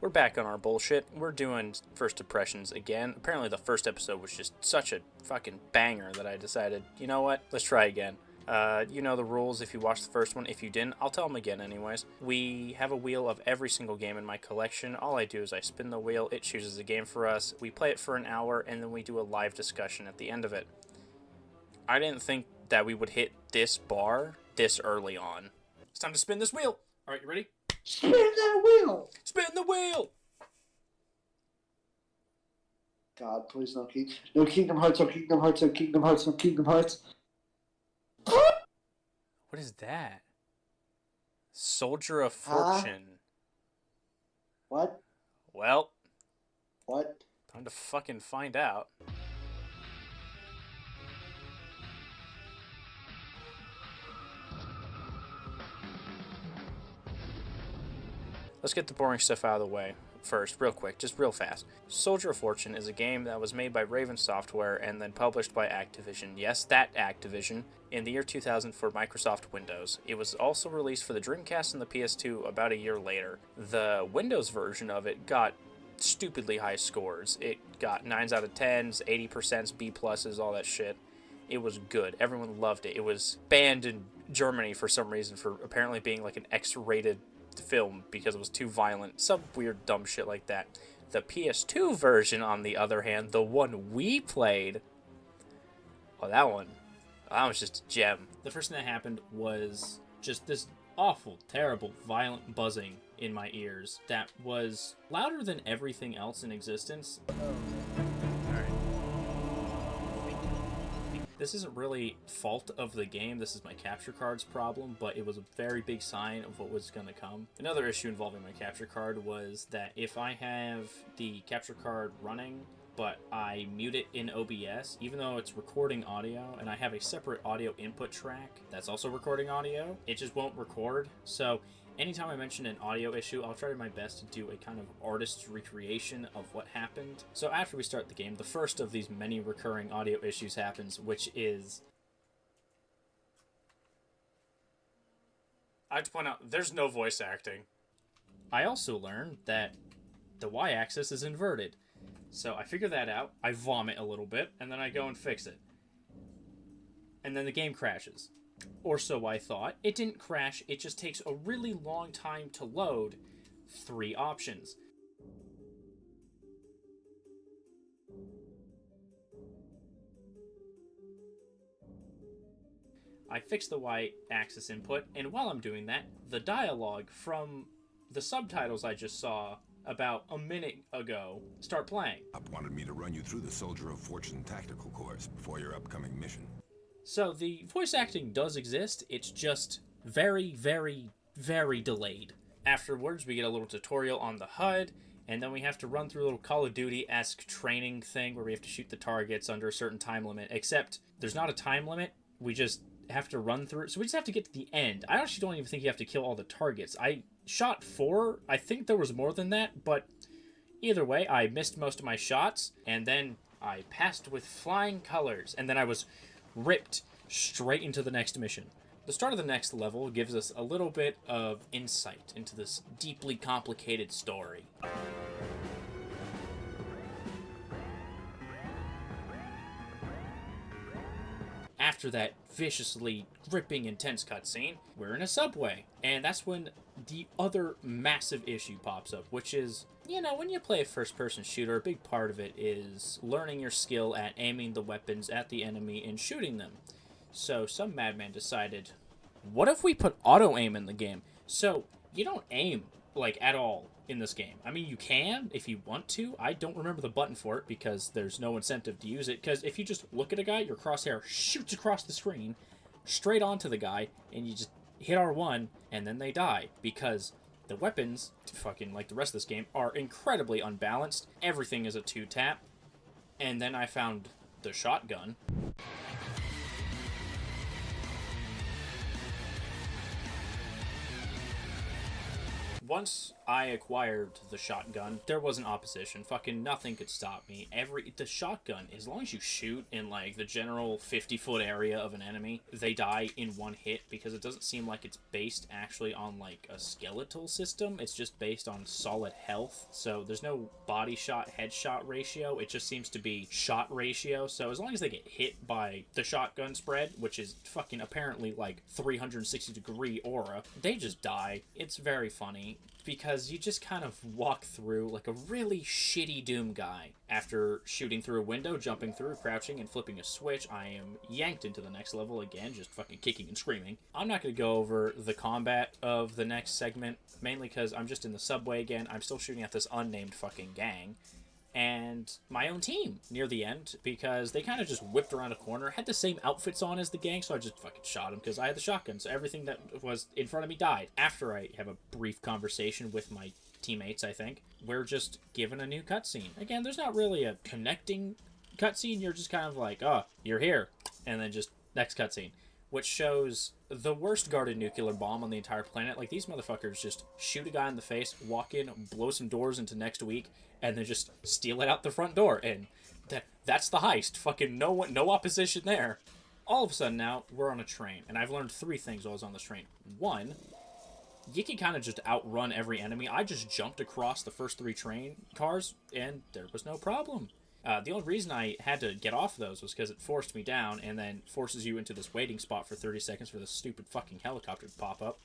We're back on our bullshit. We're doing first impressions again. Apparently the first episode was just such a fucking banger that I decided, you know what, let's try again. You know the rules if you watched the first one. If you didn't, I'll tell them again anyways. We have a wheel of every single game in my collection. All I do is I spin the wheel, it chooses a game for us, we play it for an hour, and then we do a live discussion at the end of it. I didn't think that we would hit this bar this early on. It's time to spin this wheel. Alright, you ready? Spin that wheel! Spin the wheel! God, please no Kingdom Hearts, no Kingdom Hearts, no Kingdom Hearts, no Kingdom Hearts. What is that? Soldier of Fortune. What? Well, What? time to fucking find out. Let's get the boring stuff out of the way first, real quick, just real fast. Soldier of Fortune is a game that was made by Raven Software and then published by Activision. Yes, that Activision, in the year 2000 for Microsoft Windows. It was also released for the Dreamcast and the PS2 about a year later. The Windows version of it got stupidly high scores. It got 9s out of 10s, 80%, B pluses, all that shit. It was good. Everyone loved it. It was banned in Germany for some reason for apparently being like an X-rated film because it was too violent, some weird dumb shit like that. The PS2 version, on the other hand, the one we played, that was just a gem. The first thing that happened was just this awful, terrible, violent buzzing in my ears that was louder than everything else in existence. This isn't really fault of the game, this is my capture card's problem, but it was a very big sign of what was going to come. Another issue involving my capture card was that if I have the capture card running, but I mute it in OBS, even though it's recording audio, and I have a separate audio input track that's also recording audio, it just won't record. So anytime I mention an audio issue, I'll try my best to do a kind of artist's recreation of what happened. So after we start the game, the first of these many recurring audio issues happens, which is... I have to point out, there's no voice acting. I also learned that the y-axis is inverted. So I figure that out, I vomit a little bit, and then I go and fix it. And then the game crashes. Or so I thought. It didn't crash, it just takes a really long time to load 3 options. I fix the y-axis input, and while I'm doing that, the dialogue from the subtitles I just saw about a minute ago start playing. Up wanted me to run you through the Soldier of Fortune tactical course before your upcoming mission. So the voice acting does exist, it's just very, very, very delayed. Afterwards, we get a little tutorial on the HUD, and then we have to run through a little Call of Duty-esque training thing where we have to shoot the targets under a certain time limit, except there's not a time limit, we just have to run through it. So we just have to get to the end. I actually don't even think you have to kill all the targets. I shot 4, I think there was more than that, but either way, I missed most of my shots, and then I passed with flying colors, and then I was ripped straight into the next mission. The start of the next level gives us a little bit of insight into this deeply complicated story. After that viciously gripping, intense cutscene, we're in a subway. And that's when the other massive issue pops up, which is, you know, when you play a first-person shooter, a big part of it is learning your skill at aiming the weapons at the enemy and shooting them. So some madman decided, what if we put auto-aim in the game? So you don't aim, like, at all in this game. I mean, you can if you want to. I don't remember the button for it because there's no incentive to use it. Because if you just look at a guy, your crosshair shoots across the screen, straight onto the guy, and you just hit R1, and then they die. Because the weapons, fucking like the rest of this game, are incredibly unbalanced. Everything is a 2-tap. And then I found the shotgun. once I acquired the shotgun, there wasn't opposition. Fucking nothing could stop me. The shotgun, as long as you shoot in like the general 50-foot area of an enemy, they die in one hit, because it doesn't seem like it's based actually on like a skeletal system. It's just based on solid health. So there's no body shot headshot ratio. It just seems to be shot ratio. So as long as they get hit by the shotgun spread, which is fucking apparently like 360-degree aura, they just die. It's very funny, because you just kind of walk through like a really shitty Doom guy. After shooting through a window, jumping through, crouching, and flipping a switch, I am yanked into the next level again, just fucking kicking and screaming. I'm not going to go over the combat of the next segment, mainly because I'm just in the subway again. I'm still shooting at this unnamed fucking gang. And my own team near the end, because they kind of just whipped around a corner, had the same outfits on as the gang, so I just fucking shot them because I had the shotgun, so everything that was in front of me died. After I have a brief conversation with my teammates, I think, we're just given a new cutscene. Again, there's not really a connecting cutscene, you're just kind of like, oh, you're here, and then just next cutscene, which shows the worst guarded nuclear bomb on the entire planet. Like, these motherfuckers just shoot a guy in the face, walk in, blow some doors into next week, and then just steal it out the front door. And that's the heist. Fucking no opposition there. All of a sudden now, we're on a train. And I've learned 3 things while I was on this train. 1, you can kind of just outrun every enemy. I just jumped across the first 3 train cars, and there was no problem. The only reason I had to get off those was because it forced me down, and then forces you into this waiting spot for 30 seconds for this stupid fucking helicopter to pop up,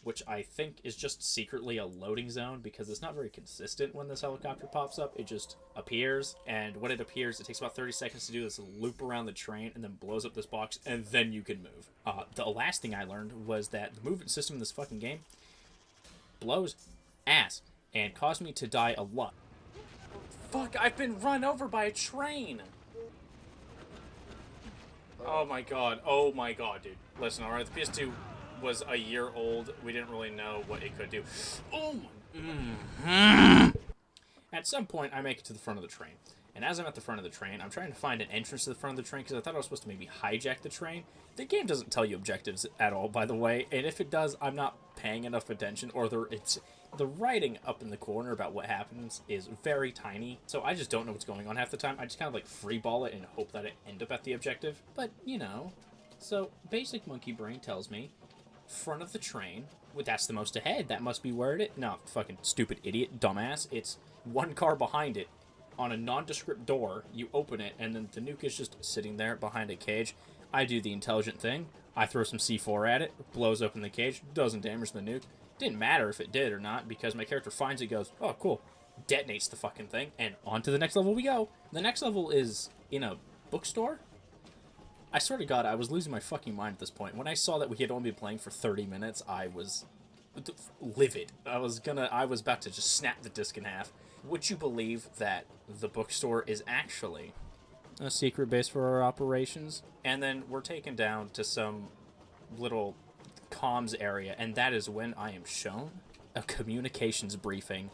which I think is just secretly a loading zone, because it's not very consistent when this helicopter pops up. It just appears, and when it appears, it takes about 30 seconds to do this loop around the train, and then blows up this box, and then you can move. The last thing I learned was that the movement system in this fucking game blows ass, and caused me to die a lot. Fuck, I've been run over by a train! Oh my god, dude. Listen, alright, the PS2 was a year old. We didn't really know what it could do. Oh my... At some point, I make it to the front of the train. And as I'm at the front of the train, I'm trying to find an entrance to the front of the train, because I thought I was supposed to maybe hijack the train. The game doesn't tell you objectives at all, by the way, and if it does, I'm not paying enough attention, or the writing up in the corner about what happens is very tiny, so I just don't know what's going on half the time. I just kind of like freeball it and hope that I end up at the objective. But, you know, so basic monkey brain tells me, front of the train, well, that's the most ahead, that must be where it is. No, fucking stupid idiot, dumbass, it's 1 car behind it, on a nondescript door. You open it, and then the nuke is just sitting there behind a cage. I do the intelligent thing. I throw some C4 at it, blows open the cage, doesn't damage the nuke. Didn't matter if it did or not, because my character finds it, goes, oh, cool, detonates the fucking thing, and on to the next level we go. The next level is in a bookstore? I swear to God, I was losing my fucking mind at this point. When I saw that we had only been playing for 30 minutes, I was livid. I was about to just snap the disc in half. Would you believe that the bookstore is actually a secret base for our operations? And then we're taken down to some little comms area, and that is when I am shown a communications briefing.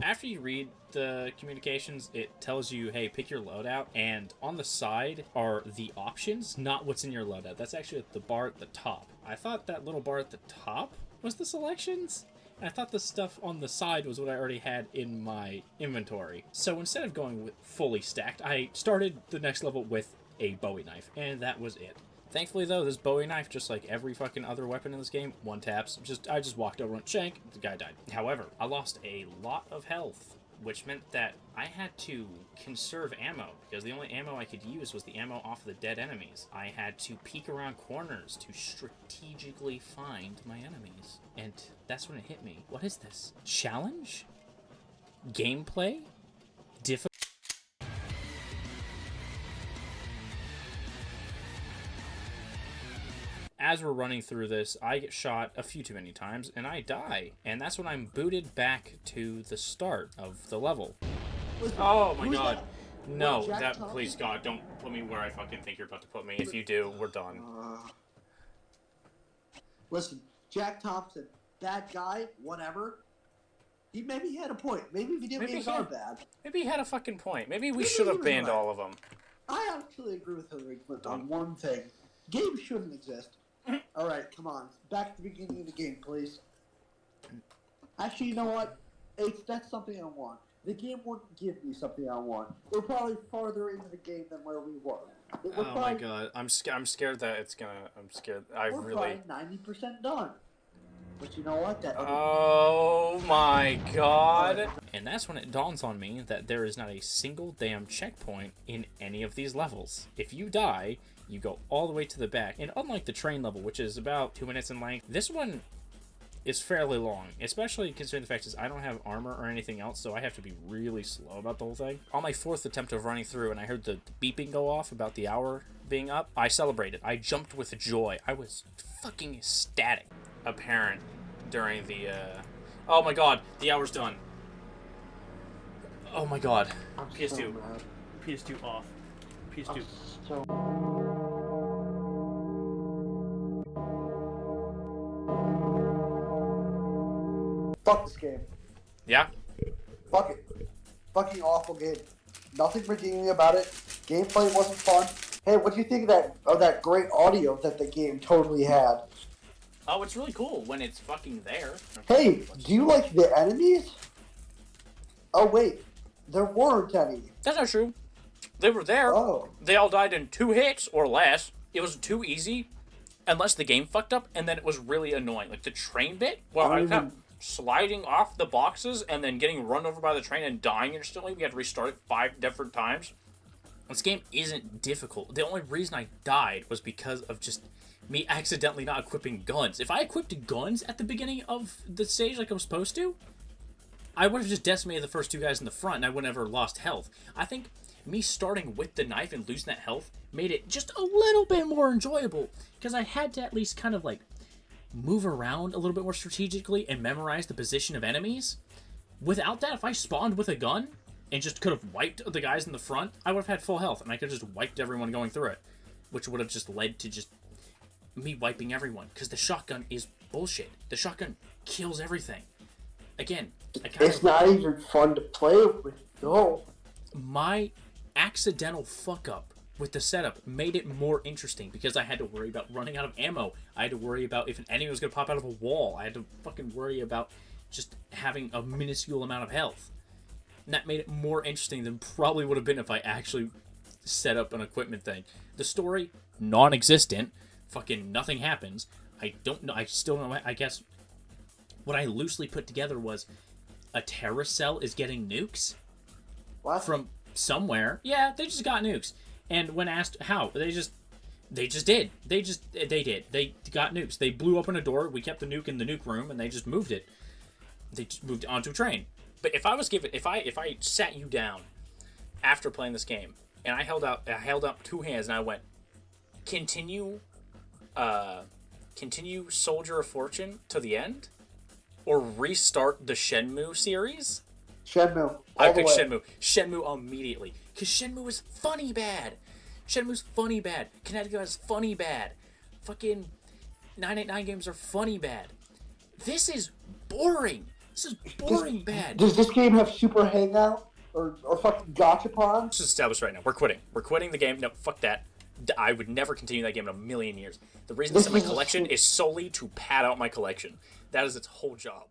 After you read the communications, it tells you, hey, pick your loadout, and on the side are the options, not what's in your loadout. That's actually at the bar at the top. I thought that little bar at the top was the selections, and I thought the stuff on the side was what I already had in my inventory. So instead of going with fully stacked, I started the next level with a Bowie knife, and that was it. Thankfully, though, this Bowie knife, just like every fucking other weapon in this game, 1 taps. I just walked over and shank, the guy died. However, I lost a lot of health, which meant that I had to conserve ammo, because the only ammo I could use was the ammo off the dead enemies. I had to peek around corners to strategically find my enemies. And that's when it hit me. What is this? Challenge? Gameplay? Difficult? As we're running through this, I get shot a few too many times, and I die. And that's when I'm booted back to the start of the level. Oh my god. No, please God, don't put me where I fucking think you're about to put me. If you do, we're done. Listen, Jack Thompson, that guy, whatever, maybe he had a point. Maybe if he didn't make our bad. Maybe he had a fucking point. Maybe we should have banned all of them. I actually agree with Hillary Clinton on one thing. Games shouldn't exist. All right, come on. Back to the beginning of the game, please. Actually, you know what? That's something I want. The game wouldn't give me something I want. We're probably farther into the game than where we were. Oh my god, I'm scared that it's gonna. I'm scared. We're probably 90% done. But you know what? Oh my god! And that's when it dawns on me that there is not a single damn checkpoint in any of these levels. If you die, you go all the way to the back. And unlike the train level, which is about 2 minutes in length, this one is fairly long, especially considering the fact is I don't have armor or anything else, so I have to be really slow about the whole thing. On my 4th attempt of running through, and I heard the beeping go off about the hour being up, I celebrated. I jumped with joy. I was fucking ecstatic. Apparent during the, oh my god, the hour's done. Oh my god. PS2. PS2 off. PS2. Fuck this game. Yeah? Fuck it. Fucking awful game. Nothing redeeming about it. Gameplay wasn't fun. Hey, what do you think of that great audio that the game totally had? Oh, it's really cool when it's fucking there. Hey, do you like the enemies? Oh wait, there weren't any. That's not true. They were there. Oh. They all died in 2 hits or less. It was too easy, unless the game fucked up, and then it was really annoying. Like the train bit, where I kept sliding off the boxes and then getting run over by the train and dying instantly. We had to restart it 5 different times. This game isn't difficult. The only reason I died was because of just me accidentally not equipping guns. If I equipped guns at the beginning of the stage like I was supposed to, I would have just decimated the first 2 guys in the front and I would have never lost health. I think me starting with the knife and losing that health made it just a little bit more enjoyable, because I had to at least kind of like move around a little bit more strategically and memorize the position of enemies. Without that, if I spawned with a gun and just could have wiped the guys in the front, I would have had full health and I could have just wiped everyone going through it, which would have just led to just me wiping everyone, because the shotgun is bullshit. The shotgun kills everything. Again, it's not even fun to play with, though. My accidental fuck up with the setup made it more interesting, because I had to worry about running out of ammo. I had to worry about if an enemy was going to pop out of a wall. I had to fucking worry about just having a minuscule amount of health. And that made it more interesting than probably would have been if I actually set up an equipment thing. The story, non-existent. Fucking nothing happens. I don't know. I still don't know. I guess what I loosely put together was a terrorist cell is getting nukes. What? From somewhere. Yeah, they just got nukes. And when asked how, they just did. They did. They got nukes. They blew open a door. We kept the nuke in the nuke room, and they just moved it. They just moved it onto a train. But if I sat you down after playing this game, and I held up 2 hands, and I went, continue Soldier of Fortune to the end, or restart the Shenmue series? Shenmue. I picked Shenmue. Shenmue immediately. Because Shenmue is funny bad. Shenmue's funny bad. Connecticut is funny bad. Fucking 989 games are funny bad. This is boring. This is boring bad. Does this game have Super Hangout? Or fucking Gachapon? Let's just establish right now. We're quitting. We're quitting the game. No, fuck that. I would never continue that game in a million years. The reason it's in my collection is solely to pad out my collection. That is its whole job.